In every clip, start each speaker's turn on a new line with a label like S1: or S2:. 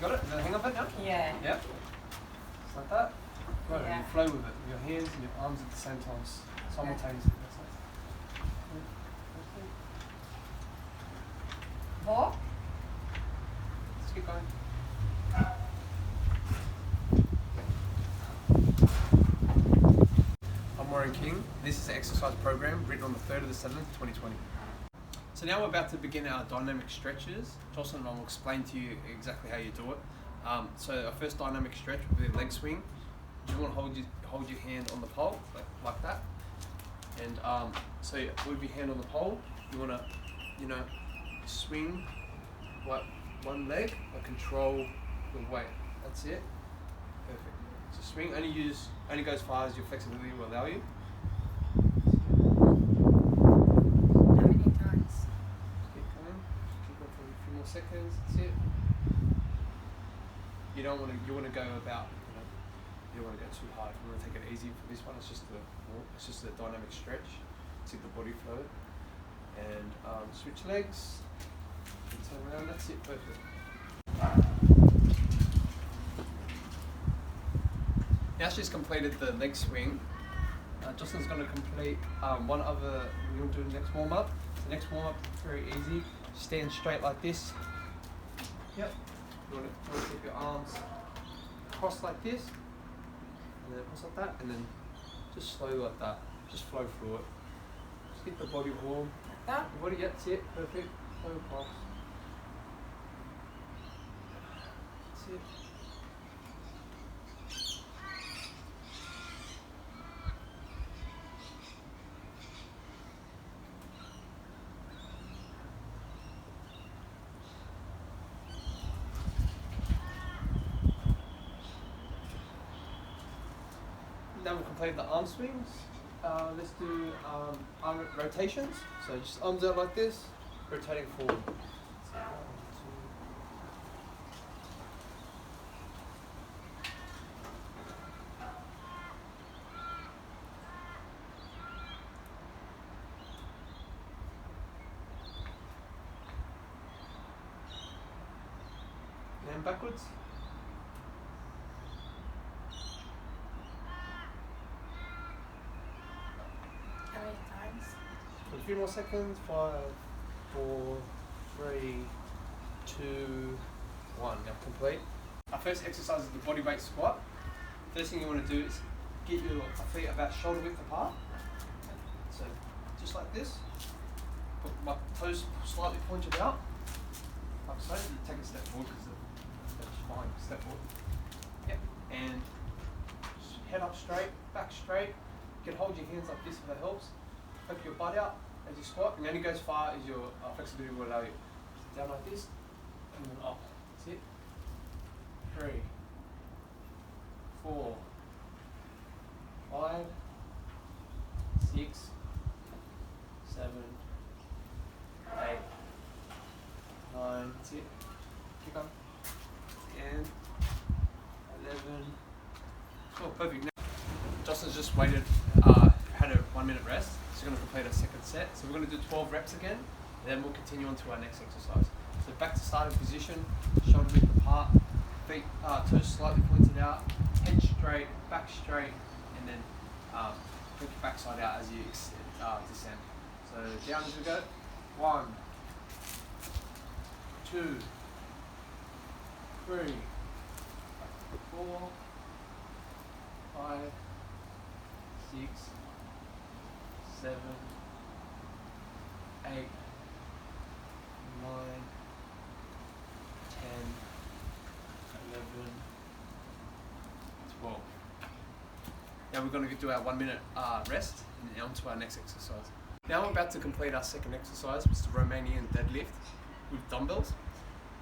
S1: got it? Is that the hang of it now?
S2: Yeah.
S1: Yep. Just like that. Right,
S2: Yeah.
S1: and you flow with it, with your hands and your arms at the same time, simultaneously. That's it.
S2: Walk.
S1: Just keep going. I'm Warren King. This is an exercise program written on the 3rd of the 7th, 2020. So now we're about to begin our dynamic stretches. Jocelyn and I will explain to you exactly how you do it. So our first dynamic stretch will be a leg swing. You want to hold your hand on the pole, like that. And so with your hand on the pole, you want to, swing like one leg, but control your weight. That's it. Perfect. So swing, only go as far as your flexibility will allow you.
S2: How many times?
S1: Keep going. Keep going for a few more seconds. That's it. You want to go about, you don't want to go too hard. You want to take it easy for this one. It's just a dynamic stretch to the body flow. And switch legs. And turn around. That's it. Perfect. Now she's completed the leg swing. Jocelyn's going to complete one other. We're going to do the next warm up. The next warm up very easy. Stand straight like this. Yep. You want to keep your arms crossed like this, and then cross like that, and then just slow like that. Just flow through it. Just keep the body warm.
S2: Like that?
S1: The body gets it. Perfect. Flow across. That's it. Now we've completed the arm swings. Let's do arm rotations. So just arms out like this, rotating forward. So 1, 2. And backwards.
S2: How many times?
S1: A few more seconds. 5, 4, 3, 2, 1. Now complete. Our first exercise is the body weight squat. First thing you want to do is get your feet about shoulder width apart. So just like this. Put my toes slightly pointed out. Like so. You take a step forward because that's fine. Step forward. Yep. And head up straight, back straight. You can hold your hands like this if that helps. Poke your butt out as you squat, and only go as far as your flexibility will allow you. Down like this, and then up. That's it. 3, 4, 5, 6, 7, 8, 9. That's it. Keep going. And 11. Oh, perfect. Now, Jocelyn's just waited, had a 1 minute rest. So we're going to complete our second set. So we're going to do 12 reps again, and then we'll continue on to our next exercise. So back to starting position, shoulder width apart, feet, toes slightly pointed out, head straight, back straight, and then put your backside out as you descend. So down as we go. 1, 2, 3, 4, 5, 6, 7, 8, 9, 10, 11, 12. Now we're going to do our 1 minute rest and on to our next exercise. Now we're about to complete our second exercise, which is the Romanian deadlift with dumbbells.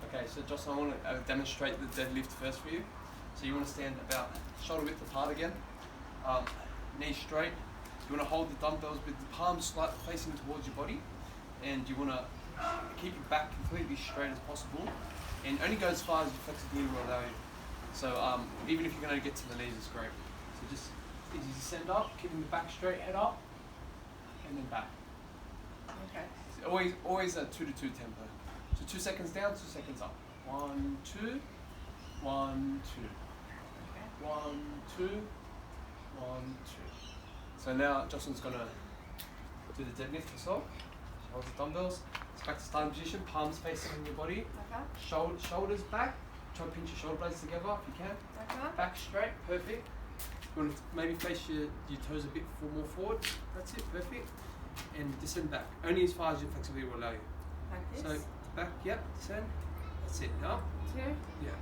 S1: Okay, so Jocelyn, I want to demonstrate the deadlift first for you. So you want to stand about shoulder width apart again, knees straight. You want to hold the dumbbells with the palms slightly facing towards your body, and you want to keep your back completely straight as possible, and only go as far as your flexibility will allow you. So even if you're going to get to the knees, it's great. So just as you descend up, keeping the back straight, head up, and then back.
S2: Okay.
S1: So always a 2 to 2 tempo. So 2 seconds down, 2 seconds up. 1, 2, 1, 2.
S2: Okay.
S1: 1, 2, 1, 2. So now Jocelyn's gonna do the deadlift herself. She holds the dumbbells. It's back to starting position, palms facing your body.
S2: Okay.
S1: Shoulders back. Try to pinch your shoulder blades together if you can.
S2: Okay.
S1: Back straight, perfect. You want to maybe face your toes a bit more forward. That's it, perfect. And descend back. Only as far as your flexibility will allow you.
S2: Like this.
S1: So back, yep, descend. That's it. Now,
S2: 2.
S1: yeah.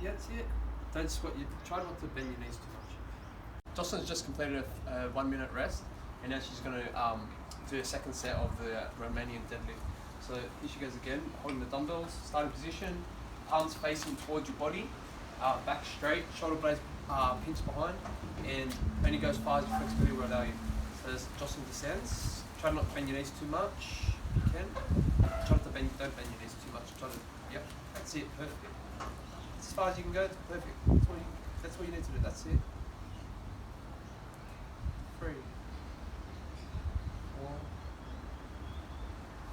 S1: Yeah, that's it. Don't squat. You try not to bend your knees too much. Jocelyn's just completed a 1 minute rest, and now she's going to do a second set of the Romanian deadlift. So here she goes again, holding the dumbbells, starting position, palms facing towards your body, back straight, shoulder blades pinched behind, and only go as far as your flexibility will allow you. So as Jocelyn descends, try not to bend your knees too much. You can. Try not to don't bend your knees too much. Try to, yep, that's it, perfect. As far as you can go, it's perfect. That's what you need to do. That's it. 3, 4,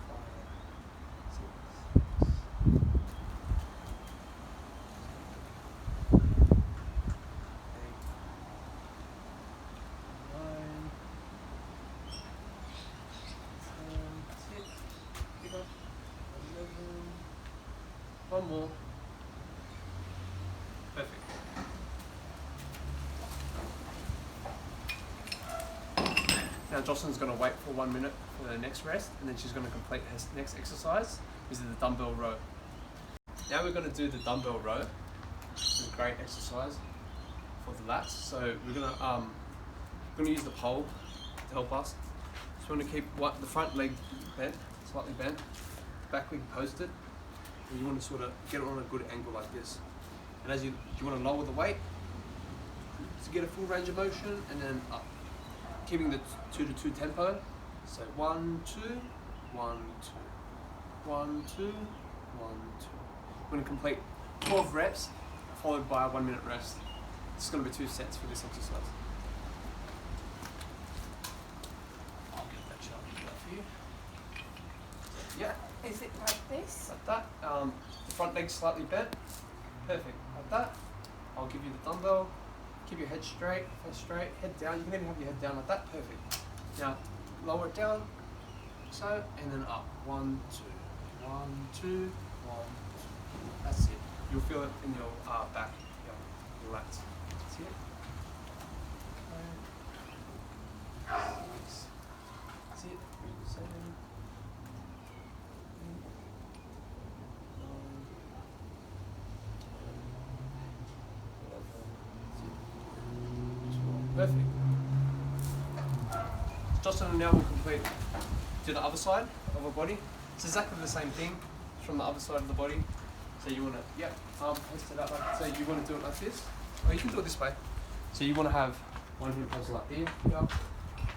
S1: 5, 6, 7, 8, 9, 10. That's it. Pick up. 11. One more. Perfect. Now Jocelyn's going to wait for 1 minute for the next rest, and then she's going to complete her next exercise, which is the dumbbell row. Now we're going to do the dumbbell row. This is a great exercise for the lats. So we're going to use the pole to help us. So we want to keep the front leg bent, slightly bent, back leg posted, and you want to sort of get it on a good angle like this. And as you want to lower the weight to get a full range of motion, and then up. Keeping the 2 to 2 tempo. So 1, 2, 1, 2, 1, 2, 1, 2. We're going to complete 12 reps, followed by a 1 minute rest. It's going to be 2 sets for this exercise. I'll get that chart for you. Yeah.
S2: Is it like this?
S1: Like that. The front leg's slightly bent. Perfect. Like that. I'll give you the dumbbell. Keep your head straight, face straight, head down. You can even have your head down like that. Perfect. Now, lower it down. So, and then up. 1, 2. 1, 2, 1, 2. That's it. You'll feel it in your back, your lats. That's it. 5, 6. That's it. 7. 8, 9, 10, 11. Perfect. Jocelyn now will complete to the other side of her body. It's exactly the same thing from the other side of the body. So you want to, twist it up like, so you want to do it like this, or you can do it this way. So you want to have one hand posted like here. Yeah.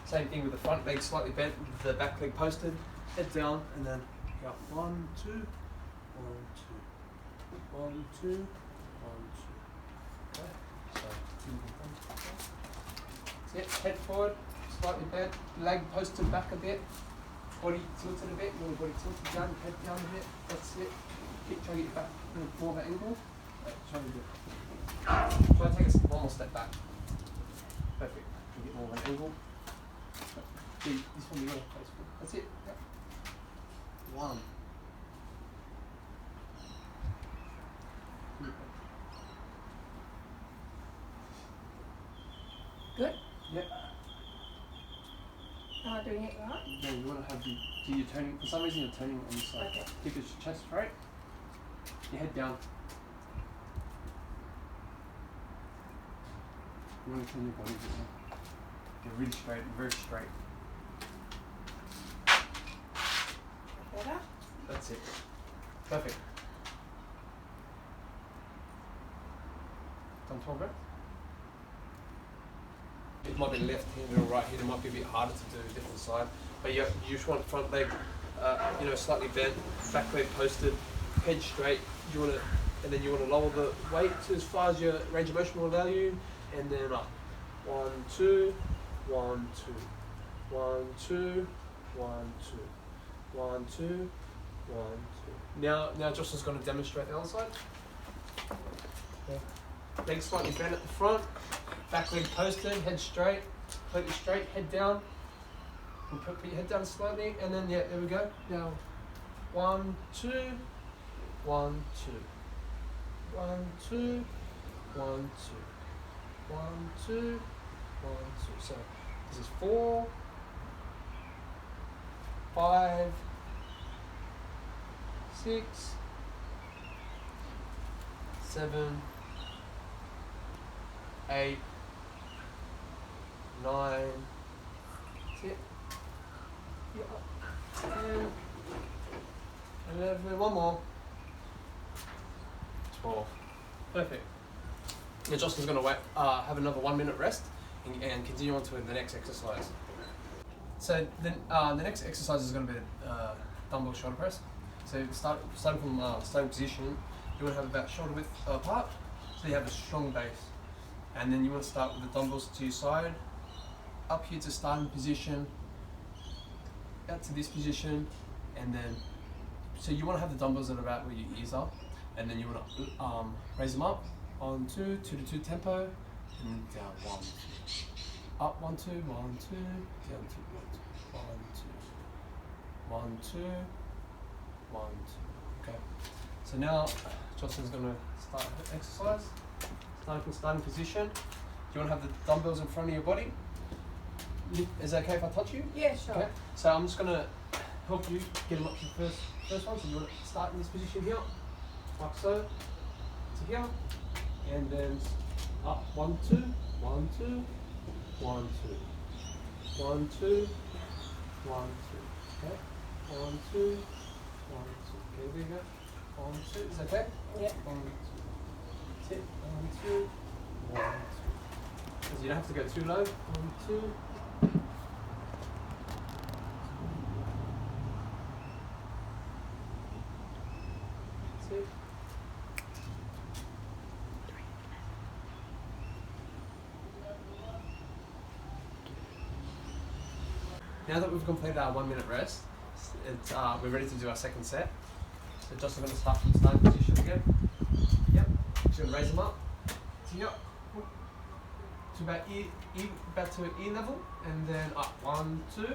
S1: Same thing with the front leg slightly bent, with the back leg posted, head down, and then go 1, 2, 1, 2, 1, 2, 1, 2. Okay. So it. Head forward, slightly bent, leg posted back a bit, body tilted a bit, your body tilted down, head down a bit, that's it. Keep trying to get back more of an angle. Try to do it. Try to take one more step back. Perfect. You get more of an angle. See, this one you got to face forward. That's it. Yep. 1.
S2: Good?
S1: Yep.
S2: Am I doing it right?
S1: Yeah, you want to have you're turning, for some reason you're turning on this side.
S2: Okay.
S1: Keep your chest straight, your head down. You want to turn your body a bit more. Get really straight, very straight.
S2: Better?
S1: That's it. Perfect. Done 12 reps? It might be left-handed or right-handed. It might be a bit harder to do a different side. But you just want front leg, slightly bent, back leg posted, head straight. And then you want to lower the weight to as far as your range of motion will allow you, and then up. 1, 2, 1, 2, 1, 2, 1, 2, 1, 2, 1, 2. Now Jocelyn's going to demonstrate the other side. Okay. Leg slightly bent at the front, back leg posted, head straight, completely straight, head down. We'll put your head down slightly, and then yeah, there we go. Now, 1, 2, 1, 2, 1, 2, 1, 2, 1, 2, 1, 2. So this is 4, 5, 6, 7, 8, 9. That's it. Yeah. 10, 11. One more. 12. Perfect. Now Jocelyn's going to have another 1 minute rest and continue on to the next exercise. So the next exercise is going to be dumbbell shoulder press. So starting from starting position, you want to have about shoulder width apart, so you have a strong base. And then you want to start with the dumbbells to your side, up here to starting position, out to this position, and then so you want to have the dumbbells at about where your ears are, and then you want to raise them up on 2 to 2 tempo, and then down 1, 2, up 1, 2, 1, 2, down 2, 1, 2, 1, 2, 1, 2. Okay. So now Jocelyn's going to start her exercise. Starting from starting position. Do you want to have the dumbbells in front of your body? Is it okay if I touch you?
S2: Yeah, sure.
S1: Okay. So I'm just going to help you get them up to the first one. So you want to start in this position here, like so, to here, and then up 1, 2, 1, 2, 1, 2, 1, 2, 1, 2. Okay. 1, 2, 1, 2. Okay, there you go. 1, 2. Is that okay?
S2: Yeah.
S1: 1, 2. That's it. 1, 2, 1, 2. Because you don't have to go too low. 1, 2. That's it. Now that we've completed our 1 minute rest, we're ready to do our second set. So Jocelyn's going to start from starting position again. Yep. She's going to raise them up. So yep. To about to ear level, and then up 1, 2, 1, 2.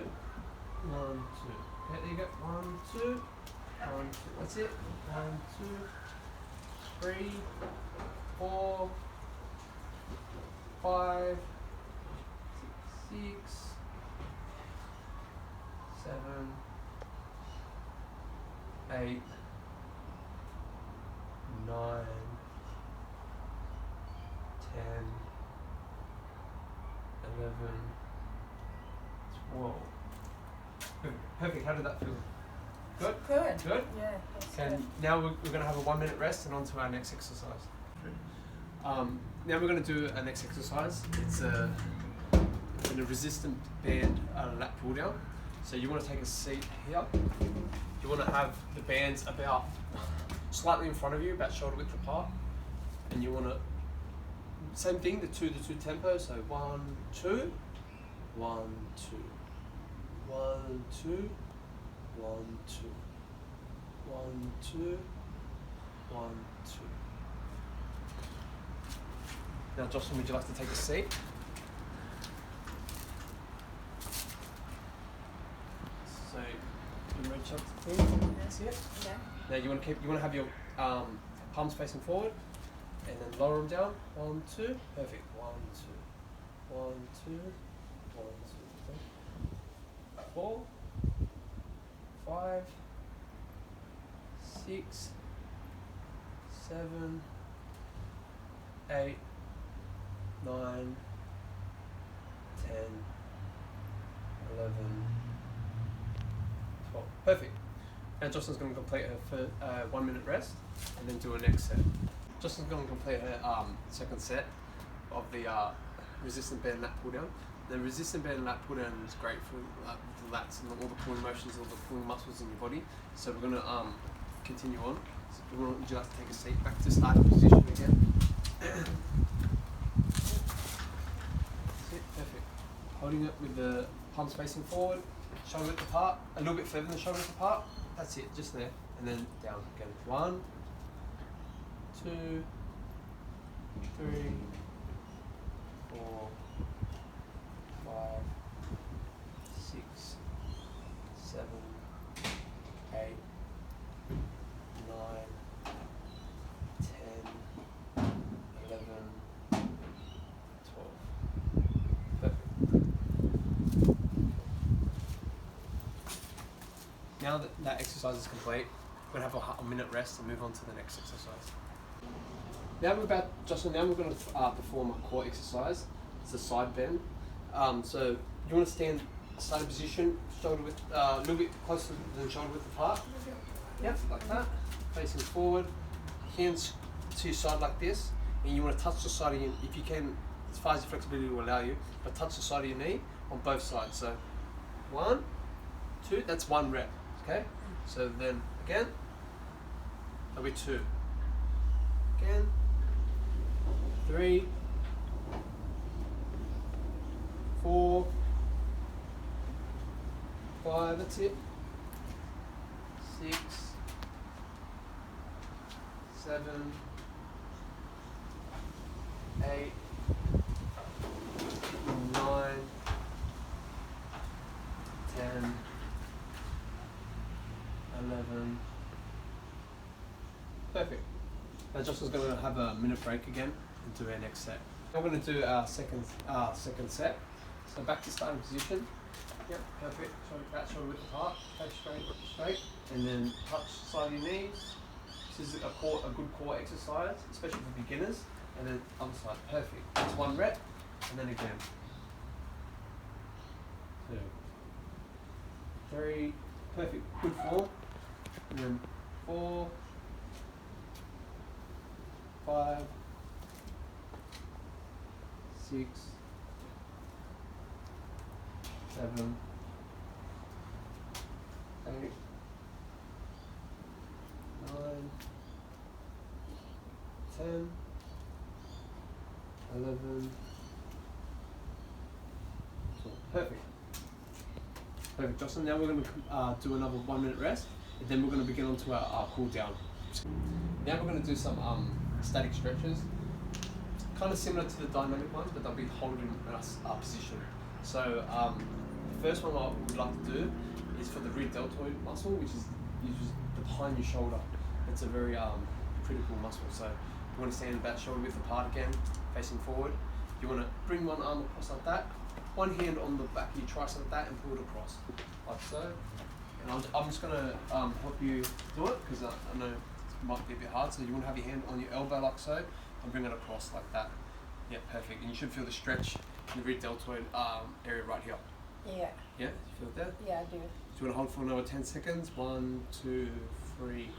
S1: Okay, there you go. 1, 2, 1, 2. That's it. 1, 2, 3, 4, 5, 6, 7, 8, 9, 10, 11, 12. Perfect. How did that feel? Good?
S2: Good.
S1: Good?
S2: Yeah, that's
S1: And
S2: good.
S1: now we're going to have a 1 minute rest and on to our next exercise. Now we're going to do our next exercise. It's a resistant band lat pull down. So you want to take a seat here. You want to have the bands about slightly in front of you, about shoulder width apart. And you want to, same thing, the 2 to 2 tempo. So 1, 2, 1, 2, 1, 2, 1, 2, 1, 2, 1, 2. Now, Jocelyn, would you like to take a seat? So, you reach up to me. That's it.
S2: Okay.
S1: Now you want to have your palms facing forward, and then lower them down. 1, 2. Perfect. 1, 2, 1, 2, 1, 2. 4, 5, 6, 7, 8, 9, 10, 11, 12. Perfect. Now Jocelyn's going to complete her 1 minute rest and then do her next set. Jocelyn's going to complete her second set of the resistant band lat pull down. The resistant band lat pull down is great for the lats and all the pulling motions, all the pulling muscles in your body. So we're going to continue on. So would you like to take a seat back to starting position again? That's it, perfect. Holding it with the palms facing forward, shoulder width apart, a little bit further than shoulder width apart. That's it, just there. And then down again. 1, 2, 3, 4, 5, 6, 7, 8, 9, 10, 11, 12. Perfect. Now that that exercise is complete, we're going to have a minute rest and move on to the next exercise. Now we're going to perform a core exercise. It's a side bend. So you want to stand starting position, shoulder width, a little bit closer than shoulder width apart. Yep, like that. Facing forward, hands to your side like this, and you want to touch the side of your, if you can, as far as your flexibility will allow you, but touch the side of your knee on both sides. So 1, 2, that's 1 rep. Okay. So then again, that'll be 2. Again, 3, 4, 5, that's it. 6, 7, 8, 9, 10, 11. Perfect. Now Jocelyn's going to have a minute break again and do our next set. We're going to do our second set. So back to starting position. Yep, perfect. Shoulder width apart. Face straight, and then touch side of your knees. This is a good core exercise, especially for beginners. And then other side. Perfect. That's 1 rep, and then again. 2, 3. Perfect. Good form. And then 4, 5, 6, 7, 8, 9, 10, 11, 12. Perfect. Perfect, Jocelyn. Now we're going to do another 1 minute rest, and then we're going to begin onto our cool down. Now we're going to do some static stretches, kind of similar to the dynamic ones, but they'll be holding us position. So the first one I would like to do is for the rear deltoid muscle, which is behind your shoulder. It's a very critical muscle. So you want to stand about shoulder width apart again, facing forward. You want to bring one arm across like that, one hand on the back of your tricep like that, and pull it across like so. And I'm just going to help you do it, because I know it might be a bit hard. So you want to have your hand on your elbow like so, and bring it across like that. Yeah, perfect. And you should feel the stretch in the rear deltoid area right here.
S2: Yeah.
S1: Yeah, you feel it there?
S2: Yeah, I do.
S1: So you want to hold for another 10 seconds. 1, 2, 3,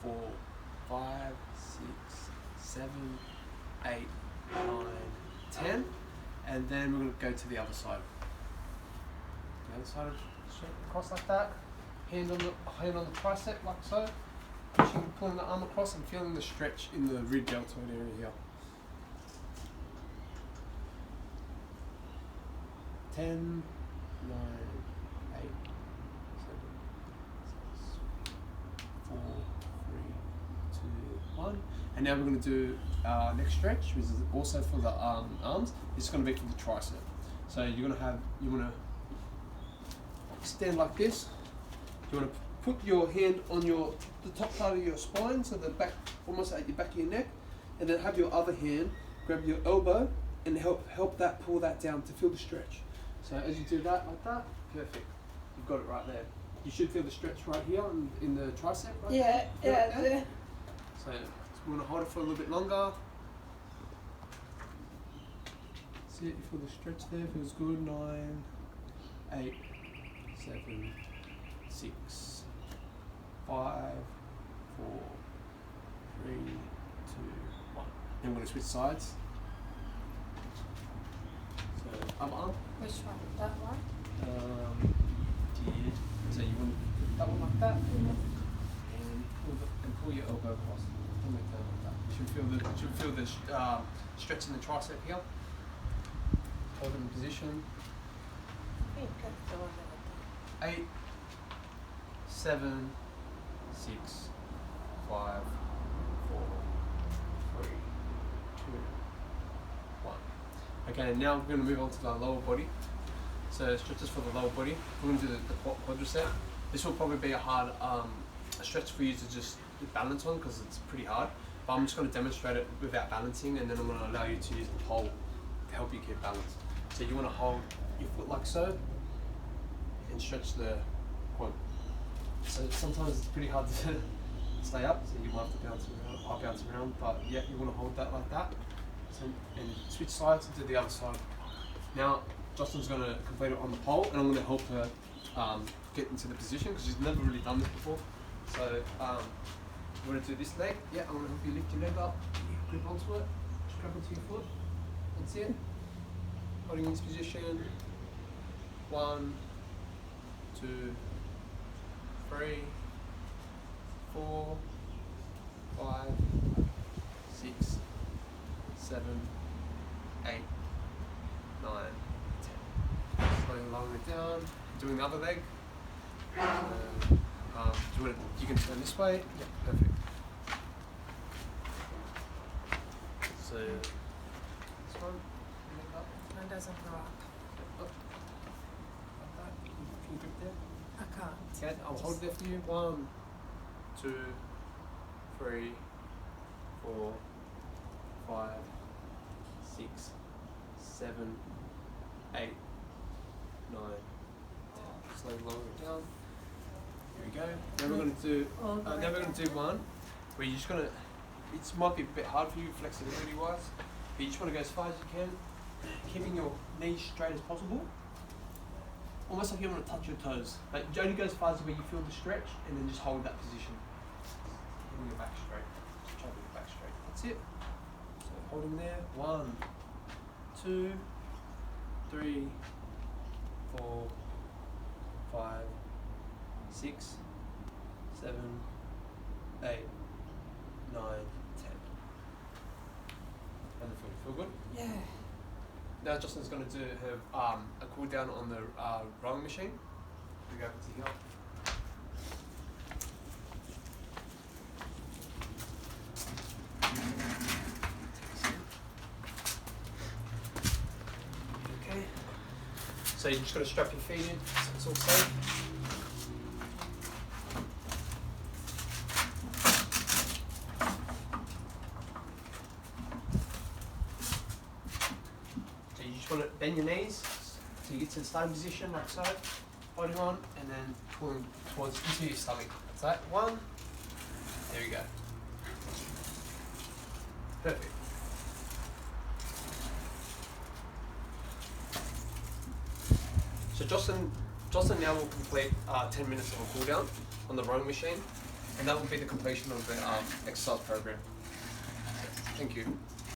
S1: 4, 5, 6, 7, 8, 9, 10. And then we're going to go to the other side. The other side, straight across like that. Hand on the tricep like so. Pushing, pulling the arm across and feeling the stretch in the rear deltoid area here. 10, 9, 8, 7, 6, 4, 3, 2, 1. And now we're going to do our next stretch, which is also for the arms. It's going to be for the tricep. So you want to stand like this. You want to put your hand on the top part of your spine, so the back, almost at the back of your neck, and then have your other hand grab your elbow and help that pull that down to feel the stretch. So as you do that like that, perfect. You've got it right there. You should feel the stretch right here in the tricep. Right
S2: Yeah,
S1: there.
S2: yeah, yeah.
S1: So we want to hold it for a little bit longer. See it, you feel the stretch there, feels good. 9, 8, 7, 6, 5, 4, 3, 2, 1. Then we're going to switch sides. So arm.
S2: Which one? That one?
S1: So you want to put that one like that, and pull your elbow across. Pull it down like that. You should feel the stretch in the tricep here. Hold it in position.
S2: I think that's the one that
S1: 8, 7, 6, 5, 4, Okay, now we're going to move on to the lower body. So stretches for the lower body. We're going to do the quadricep. This will probably be a hard stretch for you to just balance on because it's pretty hard. But I'm just going to demonstrate it without balancing, and then I'm going to allow you to use the pole to help you keep balance. So you want to hold your foot like so and stretch the quad. So sometimes it's pretty hard to stay up, so you might have to bounce around. I'll bounce around, but yeah, you want to hold that like that. So, and switch sides and do the other side. Now, Jocelyn's going to complete it on the pole, and I'm going to help her get into the position because she's never really done this before. So, you want to do this leg? Yeah, I'm going to help you lift your leg up, grip onto it, strap onto your foot. That's it. Holding in this position. 1, 2, 3, 4, 5, 6, 7, 8, 9, 10. Slowly lowering it down. Doing the other leg. You can turn this way. Yeah, perfect. So this one, leg up.
S2: Mine doesn't go up.
S1: Up. Like that. Can you grip there?
S2: I can't.
S1: Okay, I'll hold there for you. 1, 2, 3, 4, 5, 6, 7, 8, 9, 10. Slowly lower it down. Here we go. Now we're going to do. Now we're going to do one where you're just going to. It might be a bit hard for you flexibility wise, but you just want to go as far as you can, keeping your knees straight as possible. Almost like you want to touch your toes. But you only go as far as where you feel the stretch, and then just hold that position. Keeping your back straight. Just try to get your back straight. That's it. So holding there. 1, 2, 3, 4, 5, 6, 7, 8, 9, 10. And the feel good?
S2: Yeah.
S1: Now Justin's going to do her a cool down on the rowing machine. We go over to here. Okay. So you just got to strap your feet in so it's all safe. Bend your knees so you get to the starting position like so, holding on and then pulling towards into your stomach. That's that. 1. There we go. Perfect. So Jocelyn now will complete 10 minutes of a cool down on the rowing machine, and that will be the completion of the exercise program. Thank you.